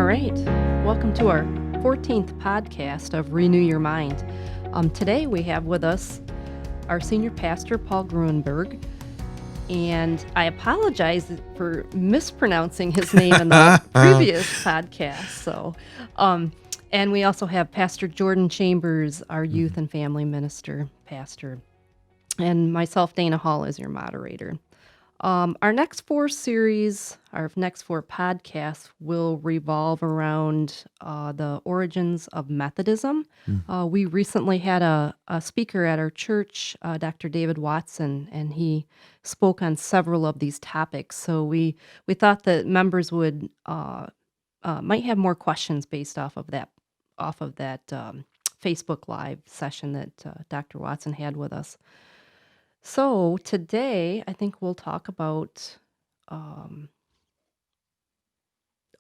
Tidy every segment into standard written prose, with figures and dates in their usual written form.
right. Welcome to our 14th podcast of Renew Your Mind. Today we have with us our senior pastor, Paul Gruenberg. And I apologize for mispronouncing his name in the previous podcast. And we also have Pastor Jordan Chambers, our youth and family minister pastor. And myself, Dana Hall, is your moderator. Our next four podcasts will revolve around the origins of Methodism. We recently had a speaker at our church, Dr. David Watson, and he spoke on several of these topics. So we thought that members would might have more questions based off of that Facebook Live session that Dr. Watson had with us. So today, I think we'll talk about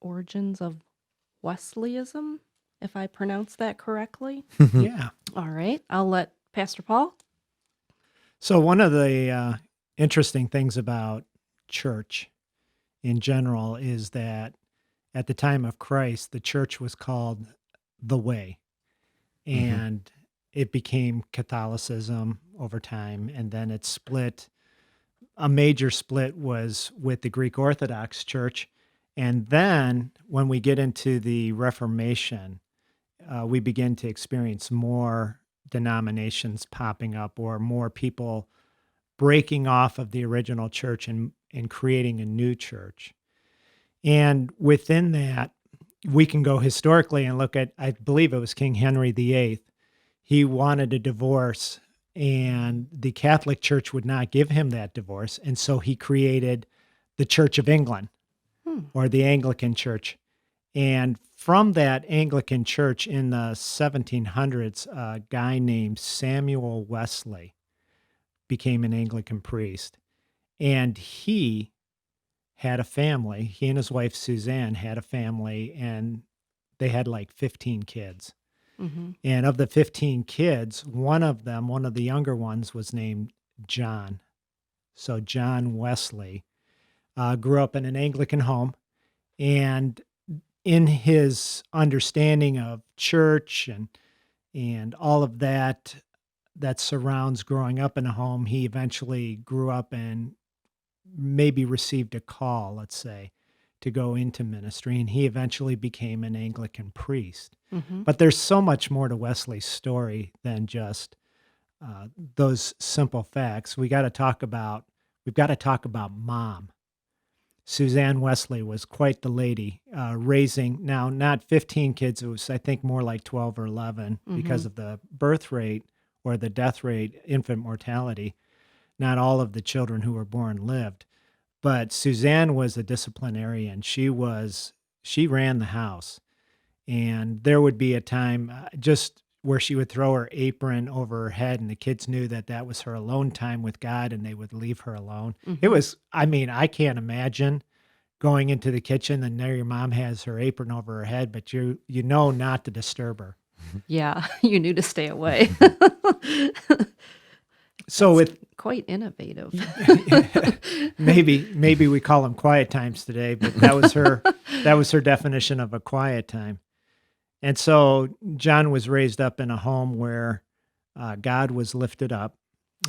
origins of Wesleyism, if I pronounce that correctly. Yeah. All right. I'll let Pastor Paul. So one of the interesting things about church in general is that at the time of Christ, the church was called the Way. And it became Catholicism over time, and then it split. A major split was with the Greek Orthodox Church. And then when we get into the Reformation, we begin to experience more denominations popping up or more people breaking off of the original church and creating a new church. And within that, we can go historically and look at, I believe it was King Henry VIII. He wanted a divorce, and the Catholic Church would not give him that divorce. And so he created the Church of England, or the Anglican Church. And from that Anglican Church in the 1700s, a guy named Samuel Wesley became an Anglican priest. And he had a family. He and his wife, Suzanne, had a family, and they had like 15 kids. And of the 15 kids, one of the younger ones, was named John. So John Wesley grew up in an Anglican home, and in his understanding of church and all of that surrounds growing up in a home, he eventually grew up and maybe received a call, let's say, to go into ministry, and he eventually became an Anglican priest. But there's so much more to Wesley's story than just those simple facts. We've got to talk about mom. Suzanne Wesley was quite the lady, raising, now not 15 kids, it was I think more like 12 or 11 because of the birth rate or the death rate, infant mortality. Not all of the children who were born lived. But Suzanne was a disciplinarian. She ran the house. And there would be a time just where she would throw her apron over her head, and the kids knew that was her alone time with God, and they would leave her alone. It was, I can't imagine going into the kitchen and there your mom has her apron over her head, but you know not to disturb her. Yeah, you knew to stay away. So That's quite innovative. maybe we call them quiet times today, but that was her definition of a quiet time. And so John was raised up in a home where God was lifted up.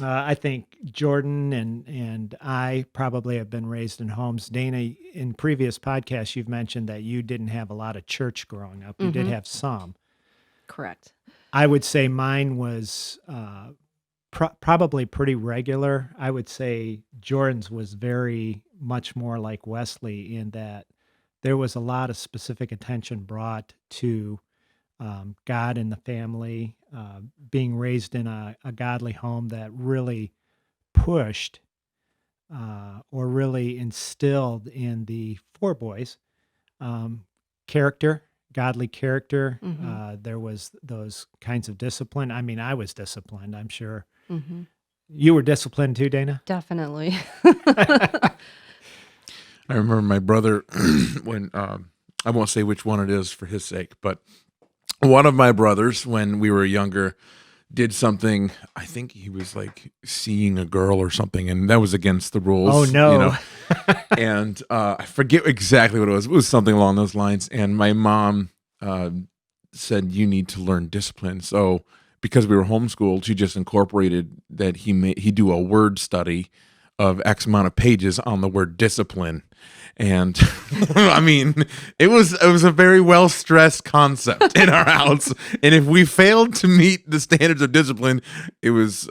I think Jordan and I probably have been raised in homes. Dana, in previous podcasts, you've mentioned that you didn't have a lot of church growing up. You did have some. Correct. I would say mine was probably pretty regular. I would say Jordan's was very much more like Wesley in that there was a lot of specific attention brought to God and the family, being raised in a godly home that really pushed or really instilled in the four boys character, godly character. There was those kinds of discipline. I mean, I was disciplined, I'm sure. You were disciplined too, Dana? Definitely. I remember my brother when, I won't say which one it is for his sake, but one of my brothers, when we were younger, did something. I think he was like seeing a girl or something, and that was against the rules. Oh, no. And I forget exactly what it was. It was something along those lines. And my mom said, "You need to learn discipline." So because we were homeschooled, she just incorporated that he do a word study of X amount of pages on the word discipline. And I mean, it was a very well stressed concept in our house. And if we failed to meet the standards of discipline, it was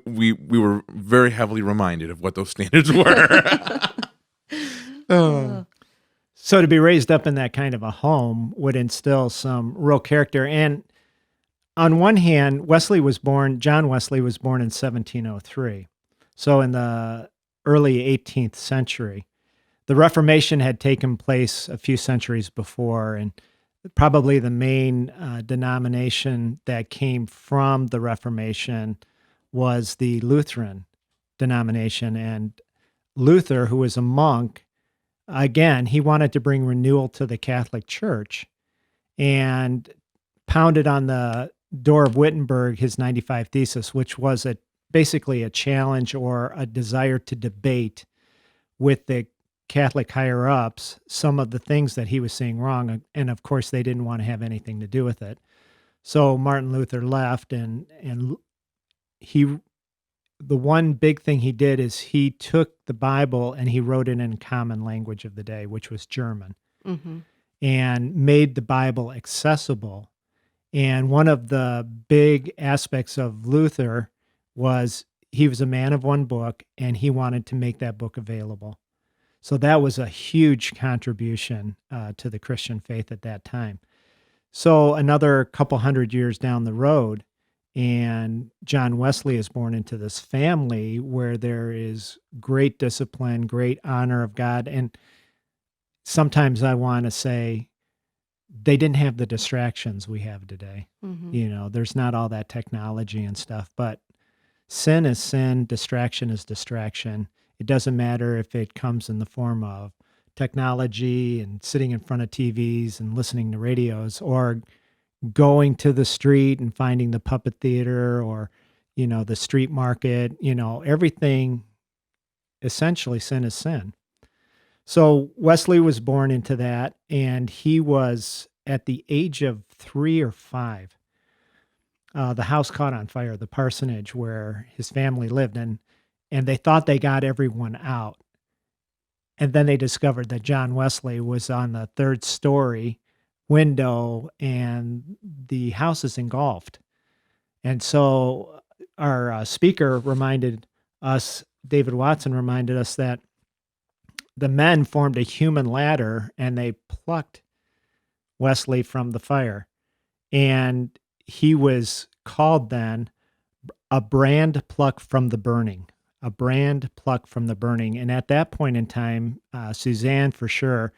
we were very heavily reminded of what those standards were. So to be raised up in that kind of a home would instill some real character. And on one hand, John Wesley was born in 1703. So in the early 18th century. The Reformation had taken place a few centuries before, and probably the main denomination that came from the Reformation was the Lutheran denomination. And Luther, who was a monk, again, he wanted to bring renewal to the Catholic Church and pounded on the door of Wittenberg his 95 Thesis, which was basically a challenge or a desire to debate with the Catholic higher-ups some of the things that he was seeing wrong. And of course, they didn't want to have anything to do with it. So Martin Luther left, and the one big thing he did is he took the Bible and he wrote it in common language of the day, which was German, and made the Bible accessible. And one of the big aspects of Luther was he was a man of one book, and he wanted to make that book available. So that was a huge contribution to the Christian faith at that time. So another couple hundred years down the road, and John Wesley is born into this family where there is great discipline, great honor of God. And sometimes I want to say they didn't have the distractions we have today. There's not all that technology and stuff, but sin is sin, distraction is distraction. It doesn't matter if it comes in the form of technology and sitting in front of TVs and listening to radios, or going to the street and finding the puppet theater, or, the street market, everything, essentially sin is sin. So Wesley was born into that, and he was at the age of 3 or 5. The house caught on fire, the parsonage where his family lived, and they thought they got everyone out. And then they discovered that John Wesley was on the 3rd story window, and the house is engulfed. And so our speaker reminded us, David Watson reminded us, that the men formed a human ladder and they plucked Wesley from the fire. And he was called then a brand plucked from the burning. A brand plucked from the burning. And at that point in time, Suzanne, for sure,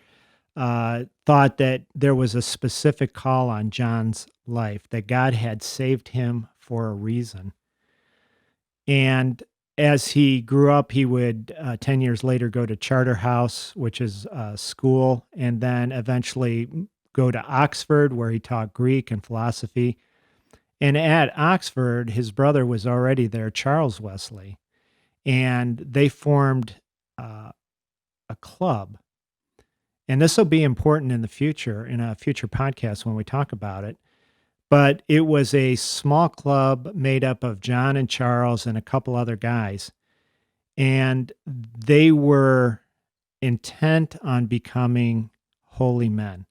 thought that there was a specific call on John's life, that God had saved him for a reason. And as he grew up, he would 10 years later go to Charterhouse, which is a school, and then eventually go to Oxford, where he taught Greek and philosophy. And at Oxford, his brother was already there, Charles Wesley, and they formed a club. And this will be important in the future, in a future podcast when we talk about it. But it was a small club made up of John and Charles and a couple other guys. And they were intent on becoming holy men.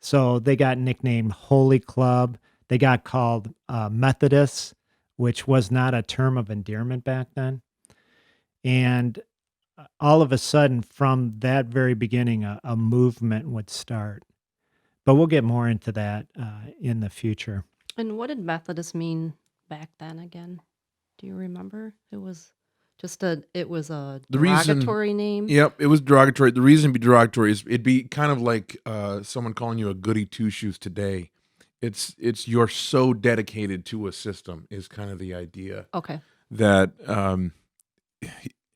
So they got nicknamed Holy Club. They got called Methodists, which was not a term of endearment back then. And all of a sudden, from that very beginning, a movement would start. But we'll get more into that in the future. And what did Methodist mean back then again? Do you remember? It was a derogatory name? Yep, it was derogatory. The reason it'd be derogatory is it'd be kind of like someone calling you a goody two-shoes today. It's you're so dedicated to a system is kind of the idea. Okay. That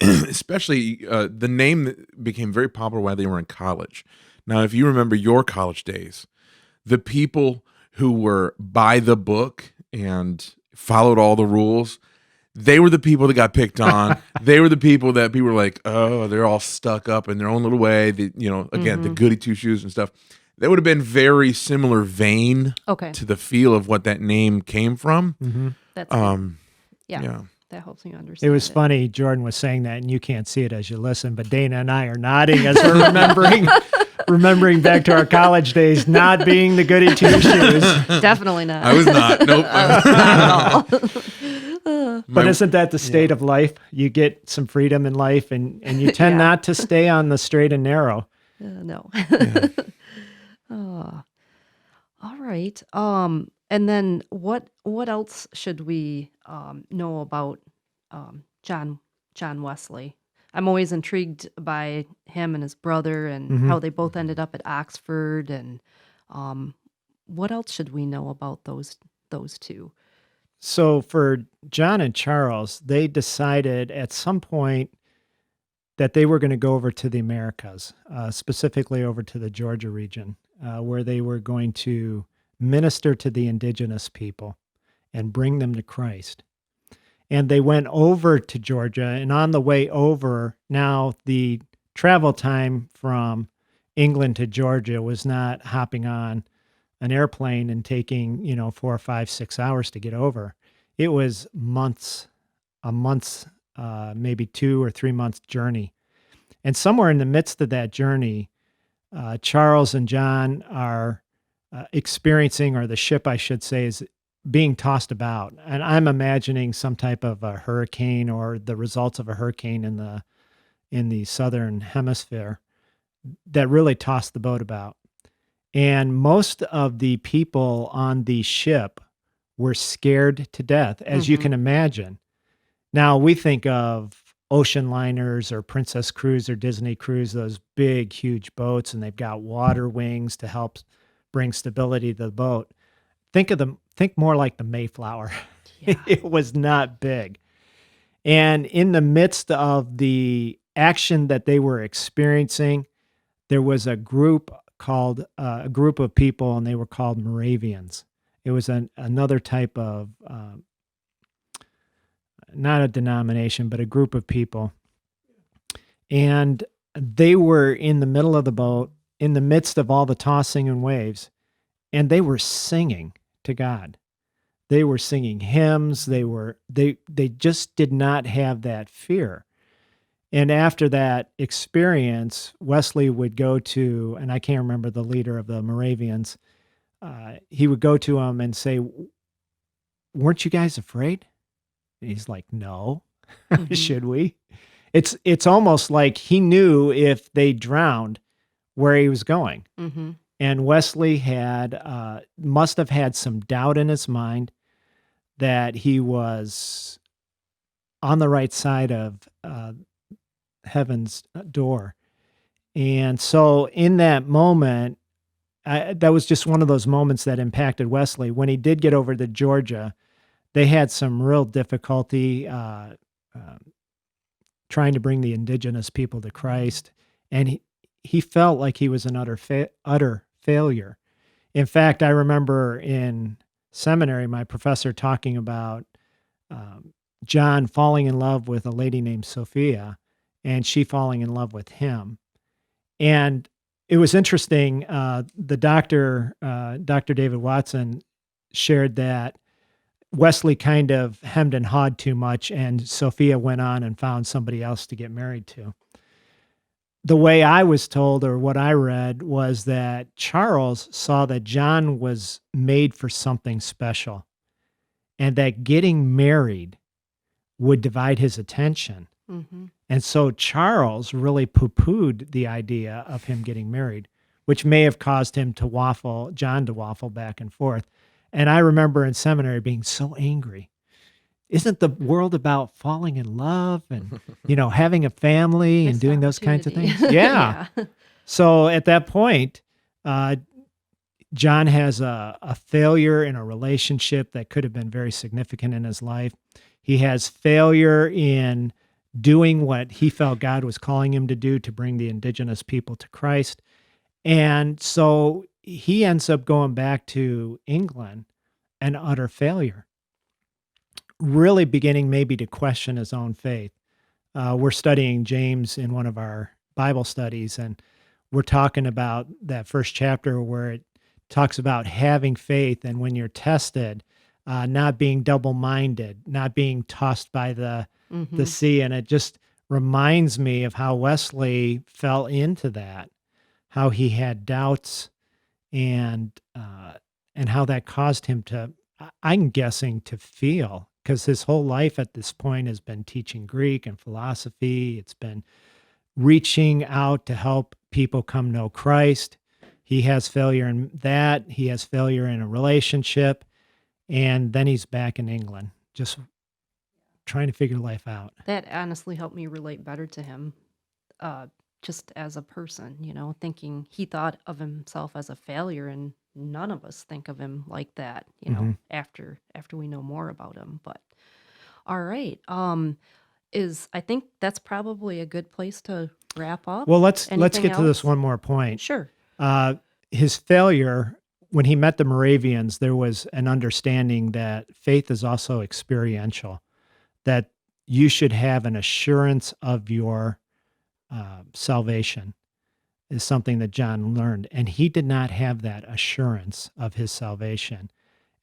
especially the name became very popular while they were in college. Now, if you remember your college days, the people who were by the book and followed all the rules, they were the people that got picked on. They were the people that people were like, oh, they're all stuck up in their own little way. Again, the goody two shoes and stuff. That would have been very similar vein Okay. to the feel of what that name came from. Mm-hmm. That's good. Yeah. Yeah. That helps me understand. It was funny. Jordan was saying that, and you can't see it as you listen, but Dana and I are nodding as we're remembering back to our college days, not being the goody two shoes. Definitely not. I was not. Nope. Not at all. But isn't that the state of life? You get some freedom in life, and you tend Yeah. not to stay on the straight and narrow. No. Oh, all right. And then what else should we know about John Wesley? I'm always intrigued by him and his brother and how they both ended up at Oxford. And what else should we know about those two? So for John and Charles, they decided at some point that they were going to go over to the Americas, specifically over to the Georgia region, where they were going to minister to the indigenous people and bring them to Christ. And they went over to Georgia, and on the way over, now the travel time from England to Georgia was not hopping on an airplane and taking, 4 or 5, 6 hours to get over. It was a month's, maybe 2 or 3 month journey. And somewhere in the midst of that journey, Charles and John are experiencing, or the ship, I should say, is being tossed about. And I'm imagining some type of a hurricane or the results of a hurricane in the southern hemisphere that really tossed the boat about. And most of the people on the ship were scared to death, as you can imagine. Now, we think of ocean liners or Princess Cruise or Disney Cruise, those big, huge boats, and they've got water wings to help bring stability to the boat. Think more like the Mayflower. Yeah. It was not big. And in the midst of the action that they were experiencing, there was a group of people, and they were called Moravians. It was another type of, not a denomination, but a group of people. And they were in the middle of the boat, in the midst of all the tossing and waves, and they were singing to God. They were singing hymns. They just did not have that fear. And after that experience, Wesley would go to, and I can't remember the leader of the Moravians, he would go to him and say, "Weren't you guys afraid?" And he's like, "No." Should we? It's almost like he knew if they drowned where he was going. Mm-hmm. And Wesley must have had some doubt in his mind that he was on the right side of heaven's door. And so in that moment, that was just one of those moments that impacted Wesley. When he did get over to Georgia, they had some real difficulty trying to bring the indigenous people to Christ. And he felt like he was an utter failure. In fact, I remember in seminary, my professor talking about John falling in love with a lady named Sophia, and she falling in love with him. And it was interesting. The Dr. David Watson shared that Wesley kind of hemmed and hawed too much, and Sophia went on and found somebody else to get married to. The way I was told, or what I read, was that Charles saw that John was made for something special, and that getting married would divide his attention. Mm-hmm. And so Charles really poo-pooed the idea of him getting married, which may have caused John to waffle back and forth. And I remember in seminary being so angry. Isn't the world about falling in love and, having a family and Missed doing those kinds of opportunity. things? Yeah. So at that point, John has a failure in a relationship that could have been very significant in his life. He has failure in doing what he felt God was calling him to do to bring the indigenous people to Christ. And so he ends up going back to England, an utter failure. really beginning maybe to question his own faith. We're studying James in one of our Bible studies, and we're talking about that first chapter where it talks about having faith, and when you're tested, not being double-minded, not being tossed by the Mm-hmm. sea. And it just reminds me of how Wesley fell into that, how he had doubts, and how that caused him to, I'm guessing, to feel, because his whole life at this point has been teaching Greek and philosophy. It's been reaching out to help people come know Christ. He has failure in that. He has failure in a relationship. And then he's back in England, just trying to figure life out. That honestly helped me relate better to him, just as a person, thinking he thought of himself as a failure, and none of us think of him like that, Mhm. after we know more about him. But all right, I think that's probably a good place to wrap up. Well, let's Anything get to this else? one more point. Sure. Uh, his failure, when he met the Moravians, there was an understanding that faith is also experiential, that you should have an assurance of your salvation, is something that John learned. And he did not have that assurance of his salvation.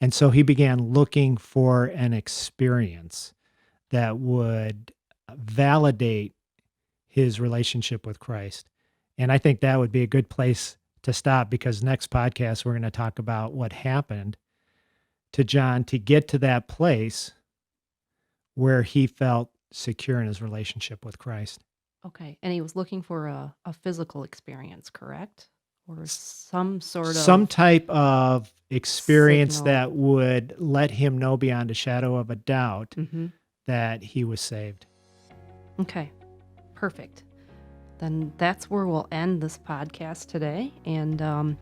And so he began looking for an experience that would validate his relationship with Christ. And I think that would be a good place to stop, because next podcast we're going to talk about what happened to John to get to that place where he felt secure in his relationship with Christ. Okay. And he was looking for a physical experience, correct? Or some sort Some of type of experience signal. that would let him know beyond a shadow of a doubt Mm-hmm. that he was saved. Okay. Perfect. Then that's where we'll end this podcast today. And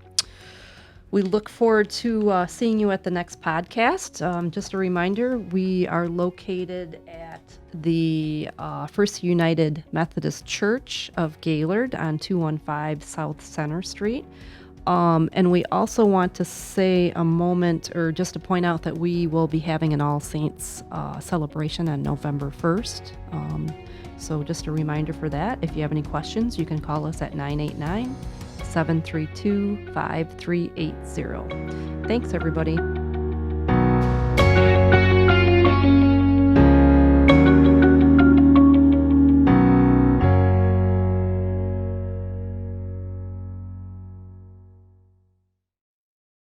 we look forward to seeing you at the next podcast. Just a reminder, we are located at the First United Methodist Church of Gaylord on 215 South Center Street. And we also want to say a moment, or just to point out, that we will be having an All Saints celebration on November 1st. So just a reminder for that. If you have any questions, you can call us at 989-732-5380. Thanks, everybody.